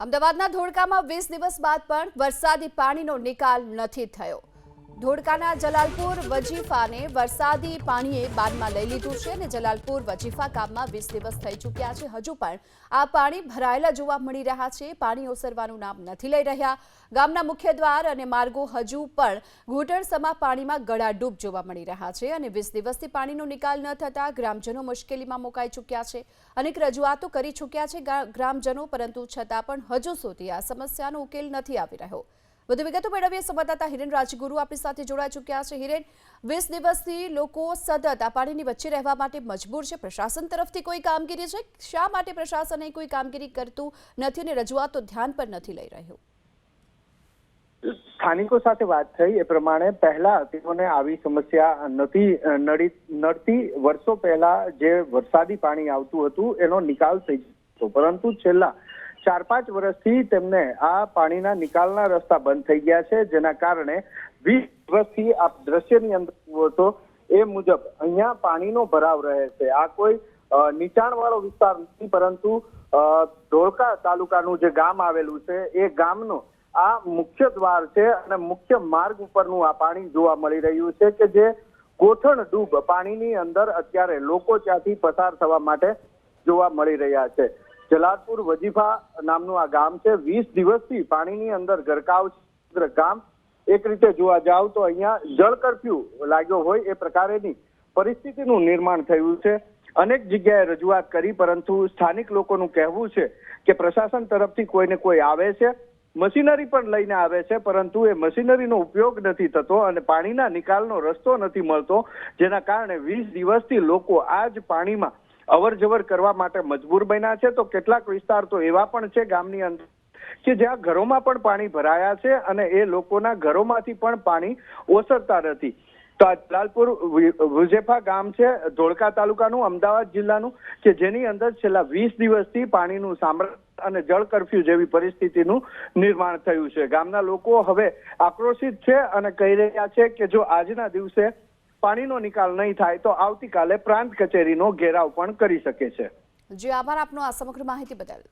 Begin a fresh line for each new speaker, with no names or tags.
અમદાવાદના ધોળકામાં 20 દિવસ બાદ પણ વરસાદી પાણીનો નિકાલ નથી થયો। ધોળકાના જલાલપુર વજીફાને વરસાદી પાણીએ બાનમાં લઈ લીધું છે અને જલાલપુર વજીફા ગામમાં 20 દિવસ થઈ ચૂક્યા છે। હજુ પણ આ પાણી ભરાયેલા જોવા મળી રહ્યા છે। પાણી ઓસરવાનું નામ નથી લઈ રહ્યા। ગામના મુખ્ય દ્વાર અને માર્ગો હજુ પણ ઘૂંટણસમા પાણીમાં ગળાડૂબ જોવા મળી રહ્યા છે અને 20 દિવસથી પાણીનો નિકાલ ન થતા ગ્રામજનો મુશ્કેલીમાં મુકાઈ ચૂક્યા છે। અનેક રજૂઆતો કરી ચૂક્યા છે ગ્રામજનો, પરંતુ છતાં પણ હજુ સુધી આ સમસ્યાનો ઉકેલ નથી આવી રહ્યો। વધુ વિગતો મેળવીએ સંવાદદાતા હિરેન રાજગુરુ આપણી સાથે જોડાઈ ચૂક્યા છે। હિરેન, 20 દિવસથી લોકો સતત આ પાણીની વચ્ચે રહેવા માટે મજબૂર છે। પ્રશાસન તરફથી કોઈ કામગીરી છે? શા માટે પ્રશાસન કોઈ કામગીરી કરતું નથી અને રજૂઆતો ધ્યાન પર નથી લઈ રહ્યું?
સ્થાનિકો સાથે વાત થઈ એ પ્રમાણે પહેલા તેઓને આવી સમસ્યા નથી નડતી। વર્ષો પહેલા જે વરસાદી પાણી આવતું હતું એનો નિકાલ થઈ જતો, પરંતુ છેલ્લા 4-5 વર્ષથી તેમને આ પાણીના નિકાલના રસ્તા બંધ થઈ ગયા છે, જેના કારણે 20 દિવસથી આ દ્રશ્યની અંદર હતો એ મુજબ અહીંયા પાણીનો ભરાવ રહે છે। આ કોઈ નીચાણવાળો વિસ્તાર નથી, પરંતુ ધોળકા તાલુકાનું જે ગામ આવેલું છે એ ગામનો આ મુખ્ય દ્વાર છે અને મુખ્ય માર્ગ ઉપરનું આ પાણી જોવા મળી રહ્યું છે કે જે ગોઠણ ડૂબ પાણીની અંદર અત્યારે લોકો ત્યાંથી પસાર થવા માટે જોવા મળી રહ્યા છે। જલાલપુર વજીફા નામનું આ ગામ છે। 20 દિવસથી પાણીની અંદર ગરકાવ છે ગામ। એક રીતે જોવા જાવ તો અહીંયા જળ કર્ફ્યુ લાગ્યો હોય એ પ્રકારેની પરિસ્થિતિનું નિર્માણ થયું છે। અનેક જગ્યાએ રજૂઆત કરી, પરંતુ સ્થાનિક લોકોનું કહેવું છે કે પ્રશાસન તરફથી કોઈને કોઈ આવે છે, મશીનરી પણ લઈને આવે છે, પરંતુ એ મશીનરીનો ઉપયોગ નથી થતો અને પાણીના નિકાલનો રસ્તો નથી મળતો, જેના કારણે 20 દિવસથી લોકો આ જ પાણીમાં અવર જવર કરવા માટે મજબૂર બન્યા છે। તો કેટલાક વિસ્તાર તો એવા પણ છે ગામની અંદર કે જ્યાં ઘરોમાં પણ પાણી ભરાયા છે અને એ લોકોના ઘરોમાંથી પણ પાણી ઓસરતા નથી। તો આ જલાલપુર વજીફા ગામ છે ધોળકા તાલુકાનું, અમદાવાદ જિલ્લાનું, કે જેની અંદર છેલ્લા 20 દિવસથી પાણીનું સામ્રાજ્ય અને જળ કર્ફ્યુ જેવી પરિસ્થિતિનું નિર્માણ થયું છે। ગામના લોકો હવે આક્રોશિત છે અને કહી રહ્યા છે કે જો આજના દિવસે પાણીનો નિકાલ નહીં થાય તો આવતીકાલે પ્રાંત કચેરીનો ઘેરાવ પણ કરી શકે છે।
જી આભાર આપનો આ સમગ્ર માહિતી બદલ।